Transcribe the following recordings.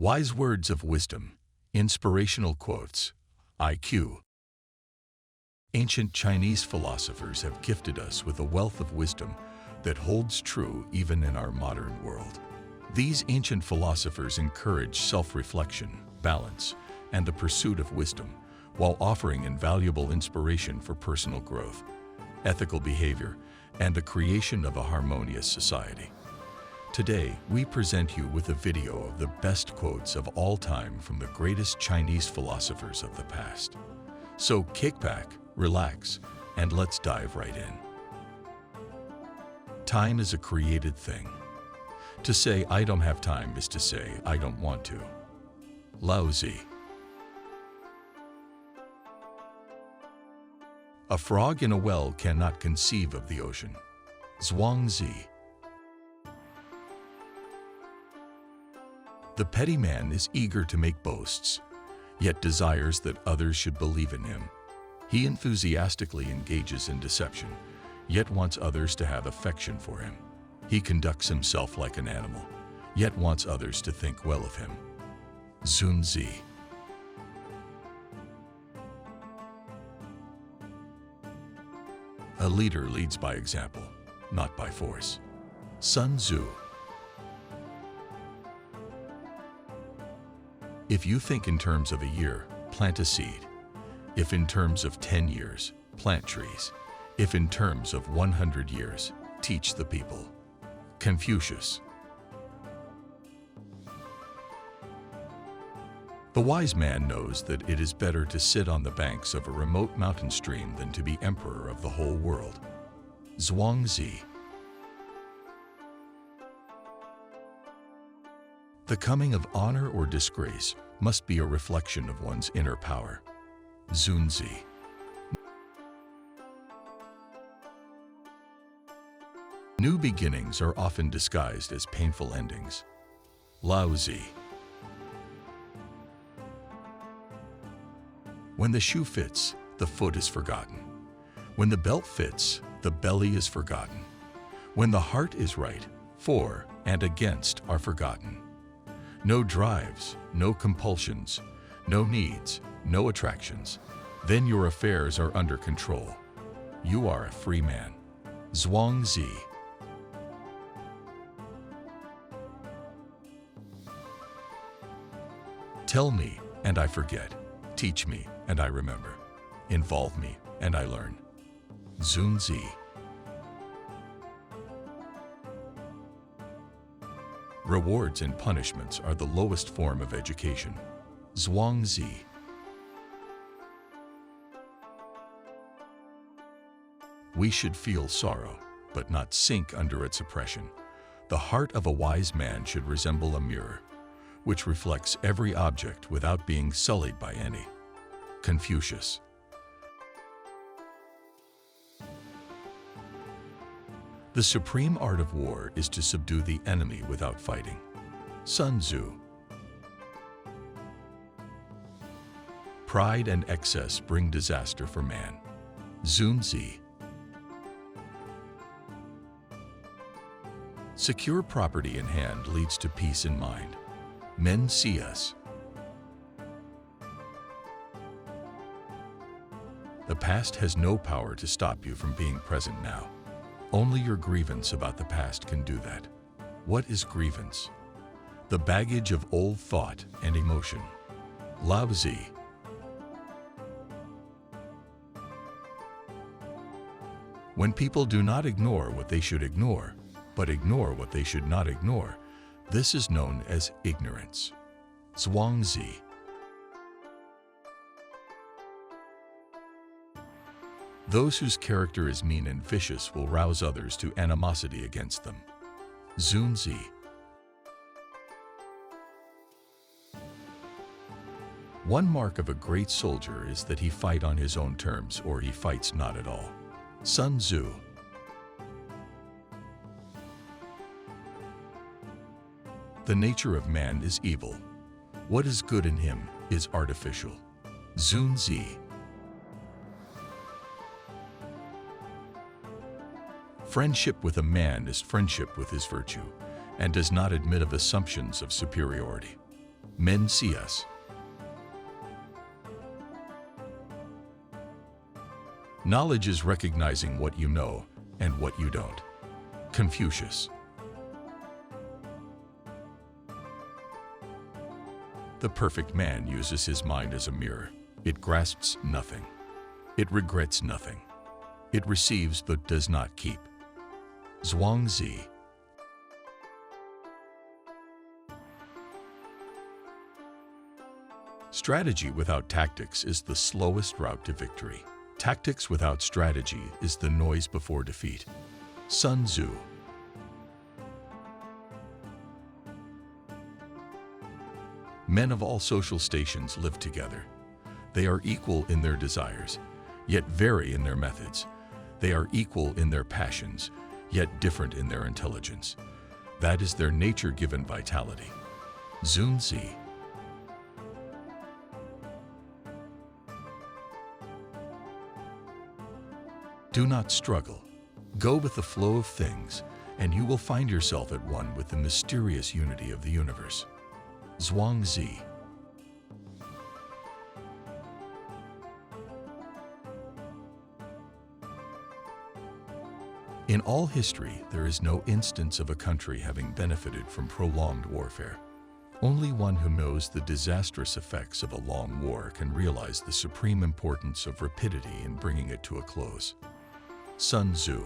Wise words of wisdom, inspirational quotes, IQ. Ancient Chinese philosophers have gifted us with a wealth of wisdom that holds true even in our modern world. These ancient philosophers encourage self-reflection, balance, and the pursuit of wisdom, while offering invaluable inspiration for personal growth, ethical behavior, and the creation of a harmonious society. Today, we present you with a video of the best quotes of all time from the greatest Chinese philosophers of the past. So kick back, relax, and let's dive right in. Time is a created thing. To say I don't have time is to say I don't want to. Laozi. A frog in a well cannot conceive of the ocean. Zhuangzi. The petty man is eager to make boasts, yet desires that others should believe in him. He enthusiastically engages in deception, yet wants others to have affection for him. He conducts himself like an animal, yet wants others to think well of him. Zunzi. A leader leads by example, not by force. Sun Tzu. If you think in terms of a year, plant a seed. If in terms of 10 years, plant trees. If in terms of 100 years, teach the people. Confucius. The wise man knows that it is better to sit on the banks of a remote mountain stream than to be emperor of the whole world. Zhuangzi. The coming of honor or disgrace must be a reflection of one's inner power. Zunzi. New beginnings are often disguised as painful endings. Laozi. When the shoe fits, the foot is forgotten. When the belt fits, the belly is forgotten. When the heart is right, for and against are forgotten. No drives, no compulsions, no needs, no attractions. Then your affairs are under control. You are a free man. Zhuangzi. Tell me, and I forget. Teach me, and I remember. Involve me, and I learn. Zunzi. Rewards and punishments are the lowest form of education. Zhuangzi. We should feel sorrow, but not sink under its oppression. The heart of a wise man should resemble a mirror, which reflects every object without being sullied by any. Confucius. The supreme art of war is to subdue the enemy without fighting. Sun Tzu. Pride and excess bring disaster for man. Zunzi. Secure property in hand leads to peace in mind. Mencius. The past has no power to stop you from being present now. Only your grievance about the past can do that. What is grievance? The baggage of old thought and emotion. Laozi. When people do not ignore what they should ignore, but ignore what they should not ignore, this is known as ignorance. Zhuangzi. Those whose character is mean and vicious will rouse others to animosity against them. Zunzi. One mark of a great soldier is that he fight on his own terms or he fights not at all. Sun Tzu. The nature of man is evil. What is good in him is artificial. Zunzi. Friendship with a man is friendship with his virtue, and does not admit of assumptions of superiority. Mencius. Knowledge is recognizing what you know and what you don't. Confucius. The perfect man uses his mind as a mirror. It grasps nothing. It regrets nothing. It receives but does not keep. Zhuangzi. Strategy without tactics is the slowest route to victory. Tactics without strategy is the noise before defeat. Sun Tzu. Men of all social stations live together. They are equal in their desires, yet vary in their methods. They are equal in their passions, yet different in their intelligence. That is their nature-given vitality. Zunzi. Do not struggle. Go with the flow of things, and you will find yourself at one with the mysterious unity of the universe. Zhuangzi. In all history, there is no instance of a country having benefited from prolonged warfare. Only one who knows the disastrous effects of a long war can realize the supreme importance of rapidity in bringing it to a close. Sun Tzu.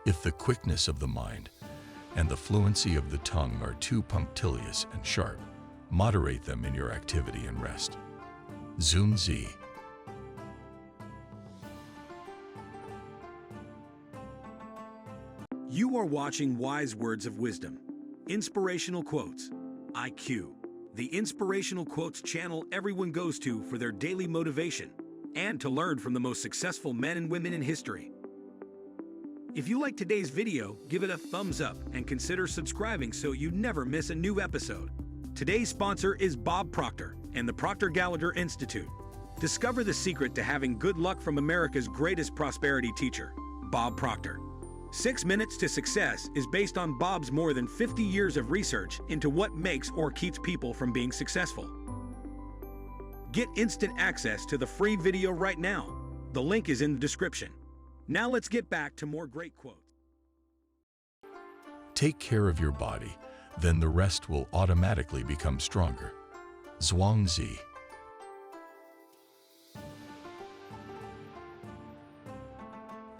If the quickness of the mind and the fluency of the tongue are too punctilious and sharp, moderate them in your activity and rest. Zunzi. You are watching Wise Words of Wisdom, Inspirational Quotes, IQ, the Inspirational Quotes channel everyone goes to for their daily motivation and to learn from the most successful men and women in history. If you like today's video, give it a thumbs up and consider subscribing so you never miss a new episode. Today's sponsor is Bob Proctor and the Proctor Gallagher Institute. Discover the secret to having good luck from America's greatest prosperity teacher, Bob Proctor. 6 Minutes to Success is based on Bob's more than 50 years of research into what makes or keeps people from being successful. Get instant access to the free video right now. The link is in the description. Now let's get back to more great quotes. Take care of your body, then the rest will automatically become stronger. Zhuangzi.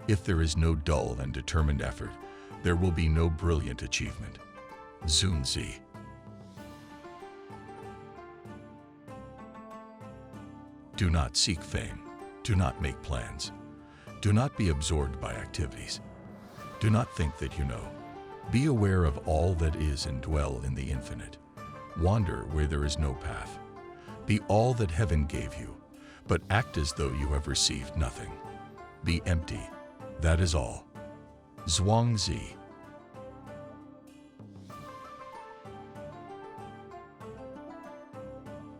If there is no dull and determined effort, there will be no brilliant achievement. Zunzi. Do not seek fame. Do not make plans. Do not be absorbed by activities. Do not think that you know. Be aware of all that is and dwell in the infinite. Wander where there is no path. Be all that heaven gave you, but act as though you have received nothing. Be empty. That is all. Zhuangzi.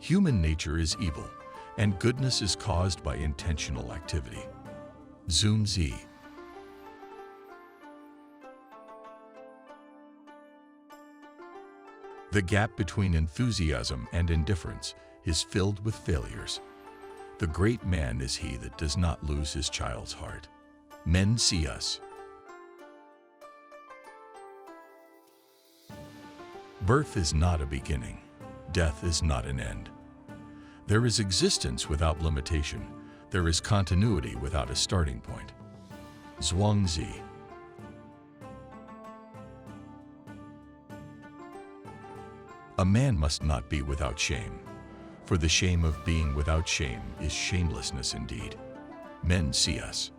Human nature is evil, and goodness is caused by intentional activity. Zunzi. The gap between enthusiasm and indifference is filled with failures. The great man is he that does not lose his child's heart. Mencius. Birth is not a beginning. Death is not an end. There is existence without limitation. There is continuity without a starting point. Zhuangzi. A man must not be without shame, for the shame of being without shame is shamelessness indeed. Mencius.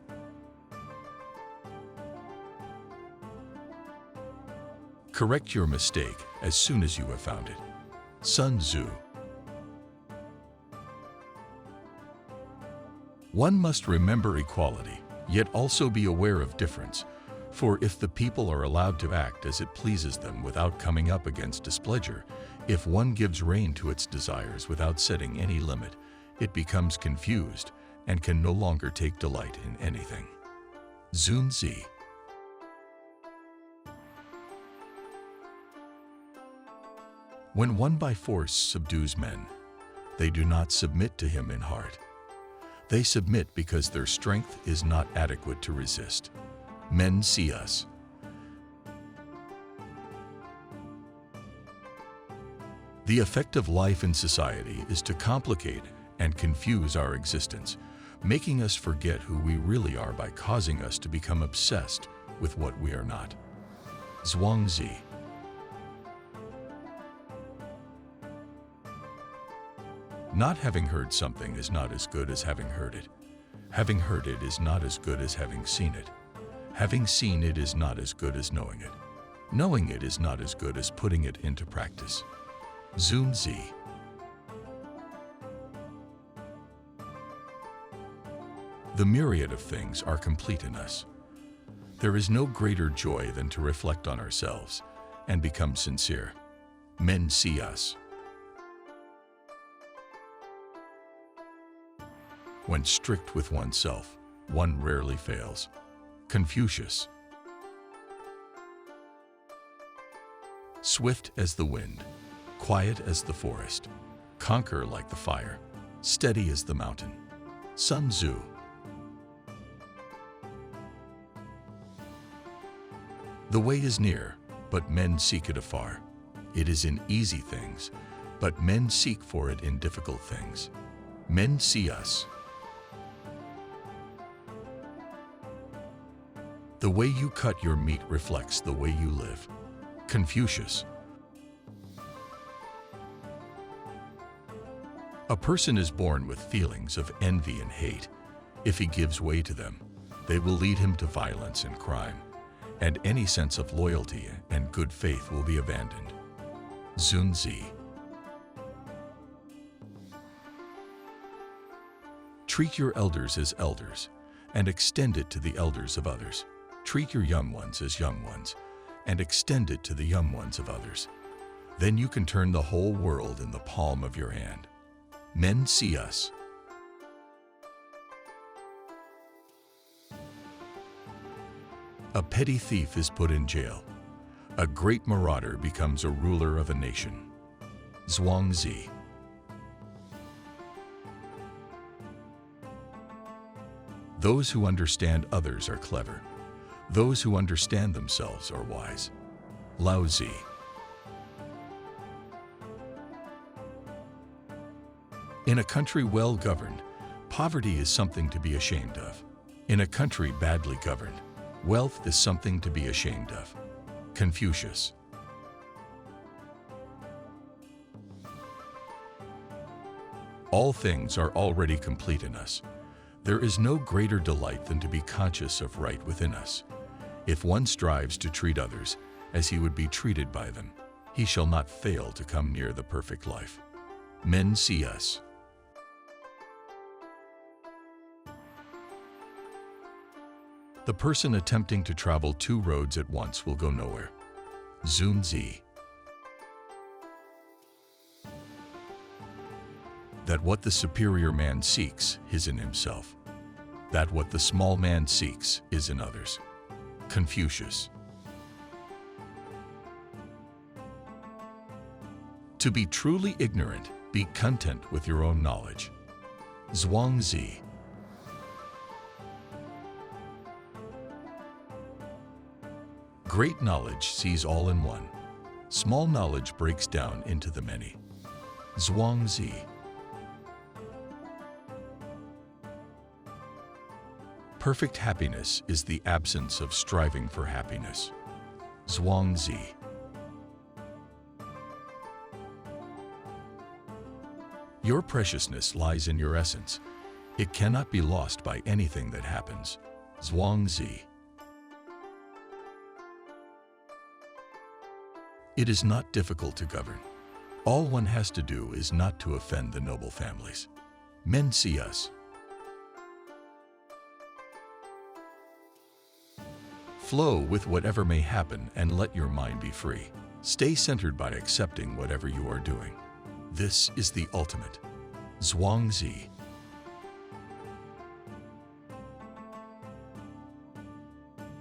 Correct your mistake as soon as you have found it. Sun Tzu. One must remember equality, yet also be aware of difference, for if the people are allowed to act as it pleases them without coming up against displeasure, if one gives rein to its desires without setting any limit, it becomes confused and can no longer take delight in anything. Zunzi. When one by force subdues men, they do not submit to him in heart. They submit because their strength is not adequate to resist. Mencius. The effect of life in society is to complicate and confuse our existence, making us forget who we really are by causing us to become obsessed with what we are not. Zhuangzi. Not having heard something is not as good as having heard it. Having heard it is not as good as having seen it. Having seen it is not as good as knowing it. Knowing it is not as good as putting it into practice. Zunzi. The myriad of things are complete in us. There is no greater joy than to reflect on ourselves and become sincere. Mencius. When strict with oneself, one rarely fails. Confucius. Swift as the wind, quiet as the forest, conquer like the fire, steady as the mountain. Sun Tzu. The way is near, but men seek it afar. It is in easy things, but men seek for it in difficult things. Mencius. The way you cut your meat reflects the way you live. Confucius. A person is born with feelings of envy and hate. If he gives way to them, they will lead him to violence and crime, and any sense of loyalty and good faith will be abandoned. Zunzi. Treat your elders as elders, and extend it to the elders of others. Treat your young ones as young ones, and extend it to the young ones of others. Then you can turn the whole world in the palm of your hand. Mencius. A petty thief is put in jail. A great marauder becomes a ruler of a nation. Zhuangzi. Those who understand others are clever. Those who understand themselves are wise. Laozi. In a country well governed, poverty is something to be ashamed of. In a country badly governed, wealth is something to be ashamed of. Confucius. All things are already complete in us. There is no greater delight than to be conscious of right within us. If one strives to treat others as he would be treated by them, he shall not fail to come near the perfect life. Mencius. The person attempting to travel two roads at once will go nowhere. Zunzi. That what the superior man seeks is in himself. That what the small man seeks is in others. Confucius. To be truly ignorant, be content with your own knowledge. Zhuangzi. Great knowledge sees all in one. Small knowledge breaks down into the many. Zhuangzi. Perfect happiness is the absence of striving for happiness. Zhuangzi. Your preciousness lies in your essence. It cannot be lost by anything that happens. Zhuangzi. It is not difficult to govern. All one has to do is not to offend the noble families. Mencius. Flow with whatever may happen and let your mind be free. Stay centered by accepting whatever you are doing. This is the ultimate. Zhuangzi.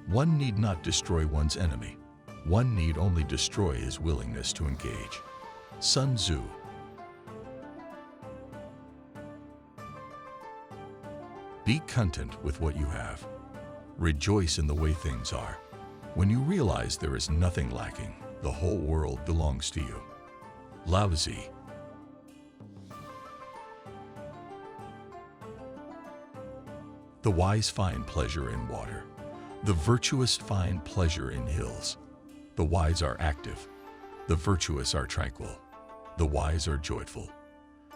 One need not destroy one's enemy. One need only destroy his willingness to engage. Sun Tzu. Be content with what you have. Rejoice in the way things are. When you realize there is nothing lacking, the whole world belongs to you. Laozi. The wise find pleasure in water. The virtuous find pleasure in hills. The wise are active. The virtuous are tranquil. The wise are joyful.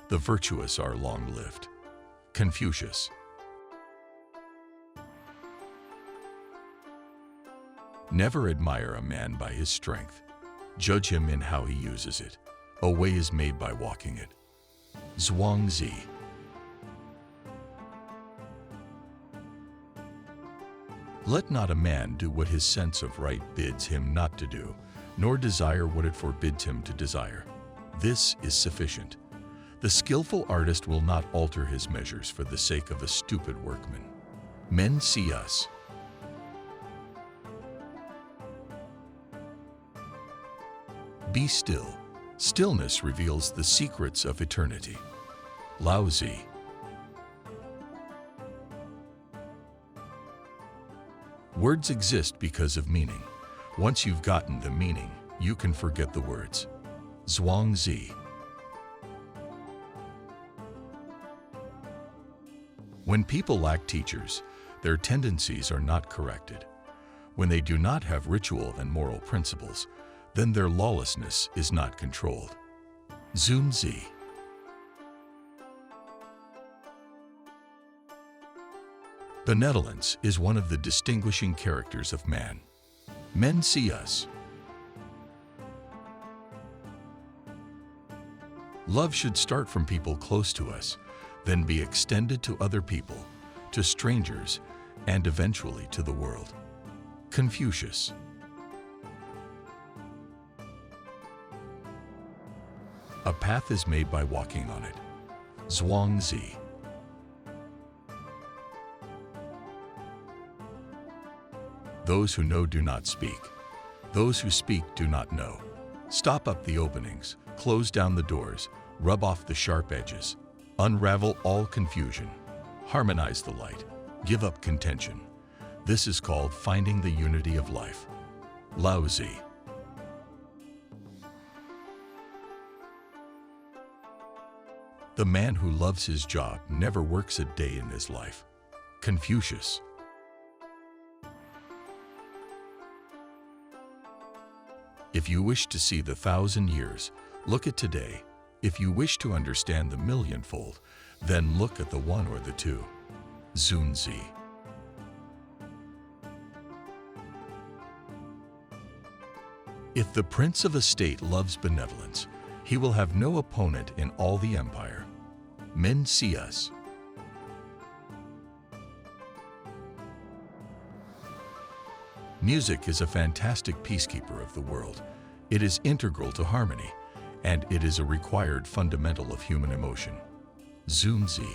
The virtuous are long-lived. Confucius. Never admire a man by his strength. Judge him in how he uses it. A way is made by walking it. Zhuangzi. Let not a man do what his sense of right bids him not to do, nor desire what it forbids him to desire. This is sufficient. The skillful artist will not alter his measures for the sake of a stupid workman. Mencius. Be still. Stillness reveals the secrets of eternity. Laozi. Words exist because of meaning. Once you've gotten the meaning, you can forget the words. Zhuangzi. When people lack teachers, their tendencies are not corrected. When they do not have ritual and moral principles, then their lawlessness is not controlled. Zunzi. Benevolence is one of the distinguishing characters of man. Mencius. Love should start from people close to us, then be extended to other people, to strangers, and eventually to the world. Confucius. A path is made by walking on it. Zhuangzi. Those who know do not speak. Those who speak do not know. Stop up the openings, close down the doors, rub off the sharp edges, unravel all confusion, harmonize the light, give up contention. This is called finding the unity of life. Laozi. The man who loves his job never works a day in his life. Confucius. If you wish to see the 1,000 years, look at today. If you wish to understand the millionfold, then look at the 1 or the 2. Zunzi. If the prince of a state loves benevolence, he will have no opponent in all the empire. Mencius. Music is a fantastic peacekeeper of the world. It is integral to harmony, and it is a required fundamental of human emotion. Zunzi.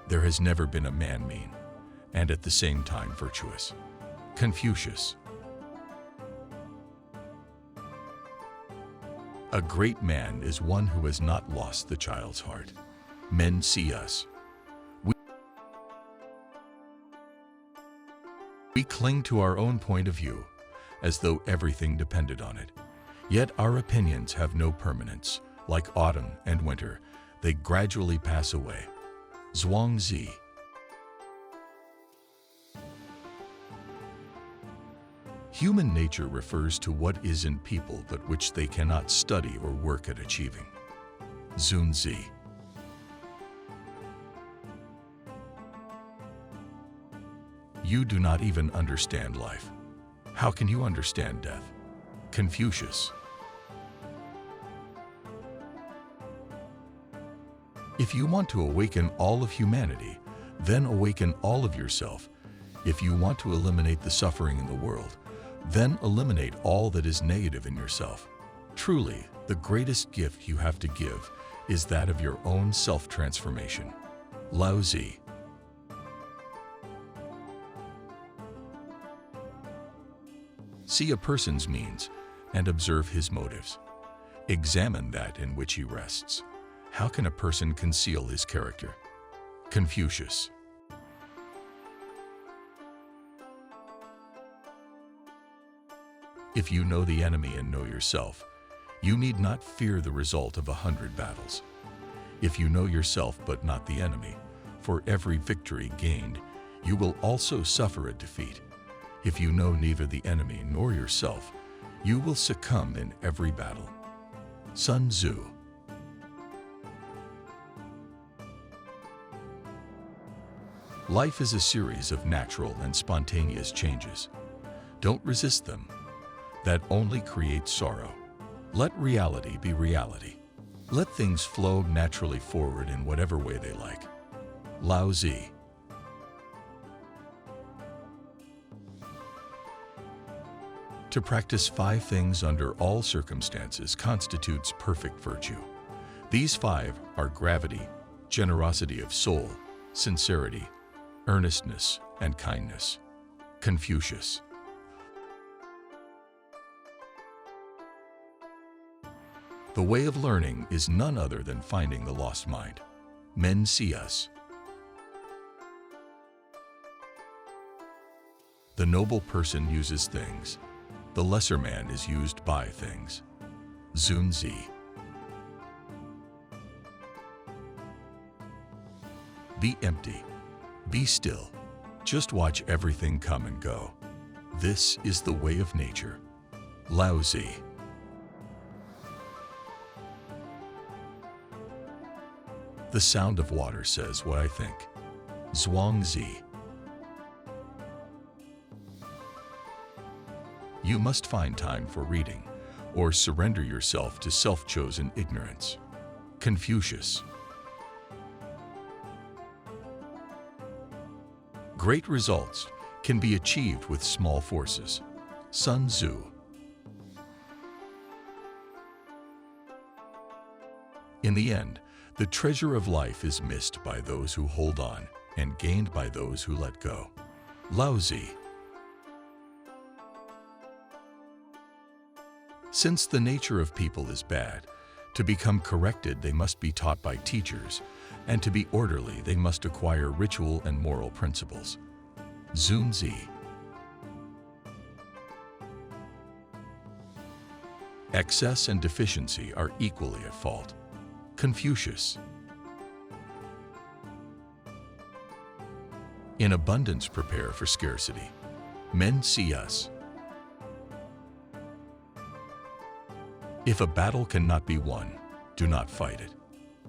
There has never been a man mean, and at the same time virtuous. Confucius. A great man is one who has not lost the child's heart. Mencius. We cling to our own point of view, as though everything depended on it. Yet our opinions have no permanence. Like autumn and winter, they gradually pass away. Zhuangzi. Human nature refers to what is in people but which they cannot study or work at achieving. Zunzi. You do not even understand life. How can you understand death? Confucius. If you want to awaken all of humanity, then awaken all of yourself. If you want to eliminate the suffering in the world, then eliminate all that is negative in yourself. Truly, the greatest gift you have to give is that of your own self-transformation. Laozi. See a person's means and observe his motives. Examine that in which he rests. How can a person conceal his character? Confucius. If you know the enemy and know yourself, you need not fear the result of 100 battles. If you know yourself but not the enemy, for every victory gained, you will also suffer a defeat. If you know neither the enemy nor yourself, you will succumb in every battle. Sun Tzu. Life is a series of natural and spontaneous changes. Don't resist them. That only creates sorrow. Let reality be reality. Let things flow naturally forward in whatever way they like. Laozi. To practice 5 things under all circumstances constitutes perfect virtue. These 5 are gravity, generosity of soul, sincerity, earnestness, and kindness. Confucius. The way of learning is none other than finding the lost mind. Mencius. The noble person uses things. The lesser man is used by things. Zunzi. Be empty. Be still. Just watch everything come and go. This is the way of nature. Laozi. The sound of water says what I think. Zhuangzi. You must find time for reading, or surrender yourself to self-chosen ignorance. Confucius. Great results can be achieved with small forces. Sun Tzu. In the end, the treasure of life is missed by those who hold on and gained by those who let go. Laozi. Since the nature of people is bad, to become corrected they must be taught by teachers, and to be orderly they must acquire ritual and moral principles. Zunzi. Excess and deficiency are equally at fault. Confucius. In abundance prepare for scarcity. Mencius. If a battle cannot be won, do not fight it.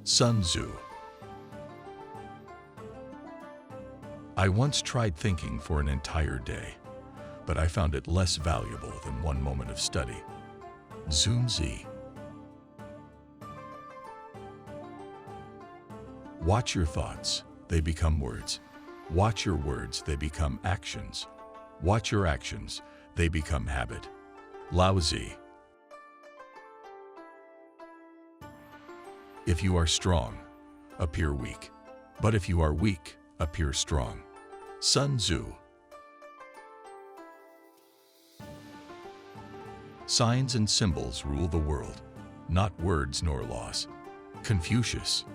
Sun Tzu. I once tried thinking for an entire day, but I found it less valuable than one moment of study. Zunzi. Watch your thoughts, they become words. Watch your words, they become actions. Watch your actions, they become habit. Laozi. If you are strong, appear weak. But if you are weak, appear strong. Sun Tzu. Signs and symbols rule the world, not words nor laws. Confucius.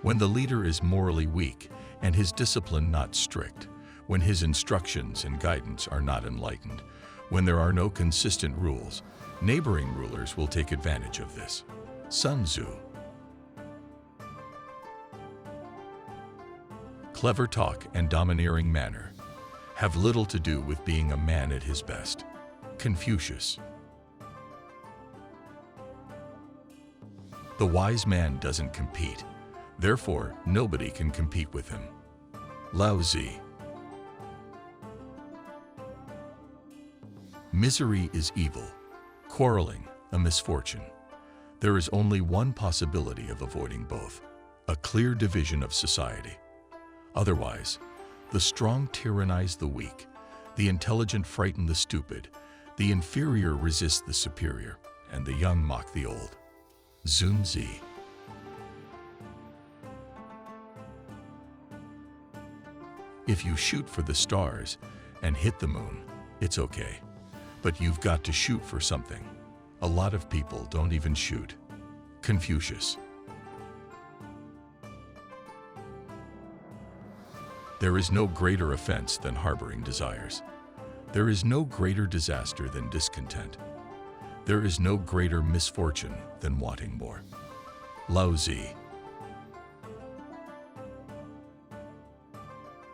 When the leader is morally weak and his discipline not strict, when his instructions and guidance are not enlightened, when there are no consistent rules, neighboring rulers will take advantage of this. Sun Tzu. Clever talk and domineering manner have little to do with being a man at his best. Confucius. The wise man doesn't compete. Therefore, nobody can compete with him. Laozi. Misery is evil, quarreling a misfortune. There is only one possibility of avoiding both, a clear division of society. Otherwise, the strong tyrannize the weak, the intelligent frighten the stupid, the inferior resist the superior, and the young mock the old. Zunzi. If you shoot for the stars and hit the moon, it's okay. But you've got to shoot for something. A lot of people don't even shoot. Confucius. There is no greater offense than harboring desires. There is no greater disaster than discontent. There is no greater misfortune than wanting more. Laozi.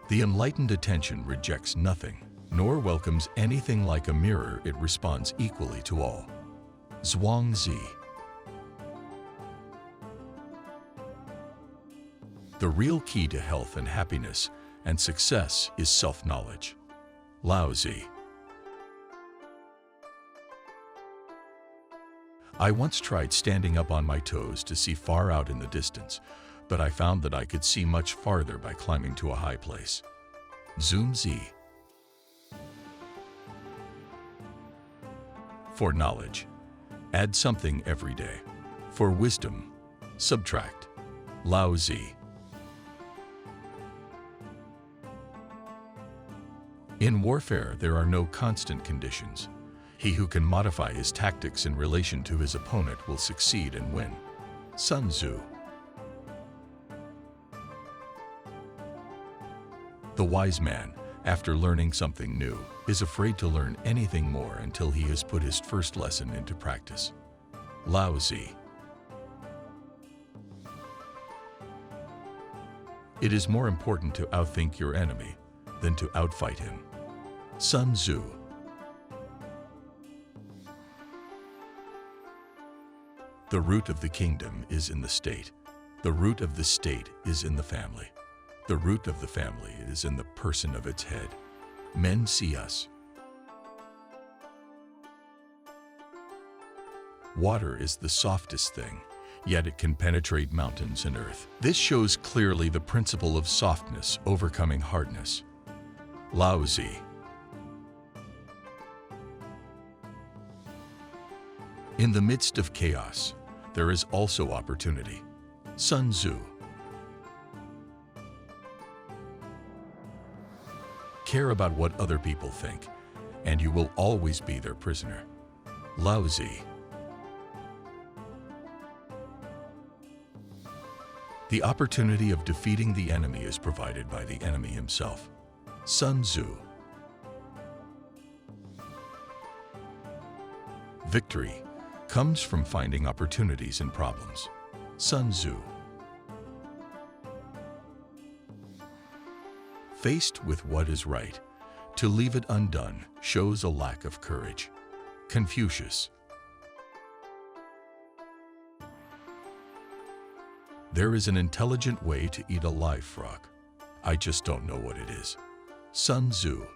The enlightened attention rejects nothing, nor welcomes anything. Like a mirror, it responds equally to all. Zhuangzi. The real key to health and happiness and success is self-knowledge. Laozi. I once tried standing up on my toes to see far out in the distance, but I found that I could see much farther by climbing to a high place. Zunzi. For knowledge, add something every day. For wisdom, subtract. Laozi. In warfare, there are no constant conditions. He who can modify his tactics in relation to his opponent will succeed and win. Sun Tzu. The wise man, after learning something new, is afraid to learn anything more until he has put his first lesson into practice. Laozi. It is more important to outthink your enemy than to outfight him. Sun Tzu. The root of the kingdom is in the state. The root of the state is in the family. The root of the family is in the person of its head. Mencius. Water is the softest thing, yet it can penetrate mountains and earth. This shows clearly the principle of softness overcoming hardness. Laozi. In the midst of chaos, there is also opportunity. Sun Tzu. Care about what other people think, and you will always be their prisoner. Laozi. The opportunity of defeating the enemy is provided by the enemy himself. Sun Tzu. Victory comes from finding opportunities in problems. Sun Tzu. Faced with what is right, to leave it undone shows a lack of courage. Confucius. There is an intelligent way to eat a live frog. I just don't know what it is. Sun Tzu.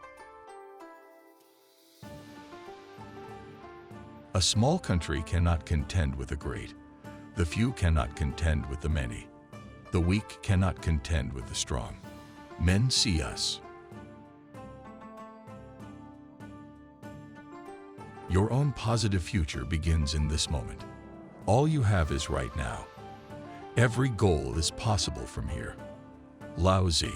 A small country cannot contend with a great. The few cannot contend with the many. The weak cannot contend with the strong. Mencius. Your own positive future begins in this moment. All you have is right now. Every goal is possible from here. Laozi.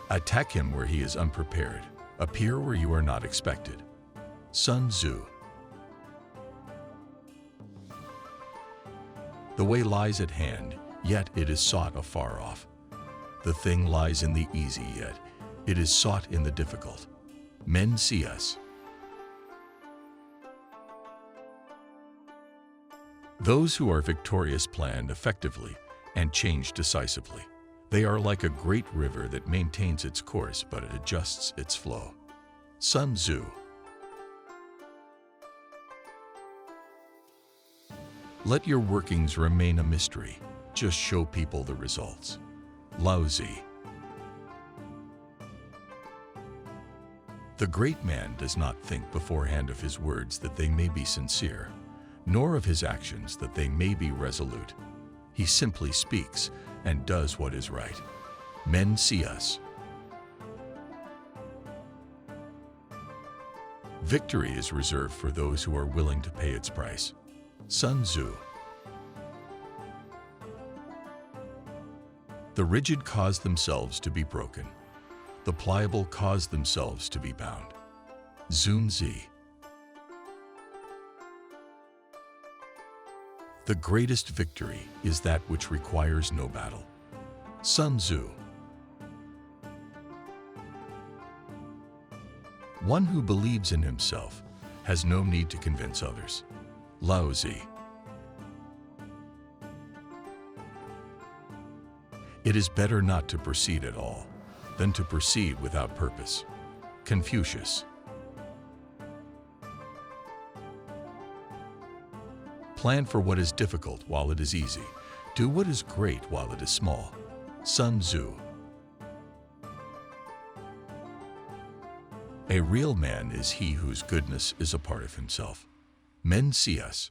Attack him where he is unprepared. Appear where you are not expected. Sun Tzu. The way lies at hand, yet it is sought afar off. The thing lies in the easy, yet it is sought in the difficult. Mencius. Those who are victorious plan effectively and change decisively. They are like a great river that maintains its course but it adjusts its flow. Sun Tzu. Let your workings remain a mystery. Just show people the results. Laozi. The great man does not think beforehand of his words that they may be sincere, nor of his actions that they may be resolute. He simply speaks and does what is right. Mencius. Victory is reserved for those who are willing to pay its price. Sun Tzu. The rigid cause themselves to be broken. The pliable cause themselves to be bound. Zunzi. The greatest victory is that which requires no battle. Sun Tzu. One who believes in himself has no need to convince others. Laozi. It is better not to proceed at all than to proceed without purpose. Confucius. Plan for what is difficult while it is easy. Do what is great while it is small. Sun Tzu. A real man is he whose goodness is a part of himself. Mencius.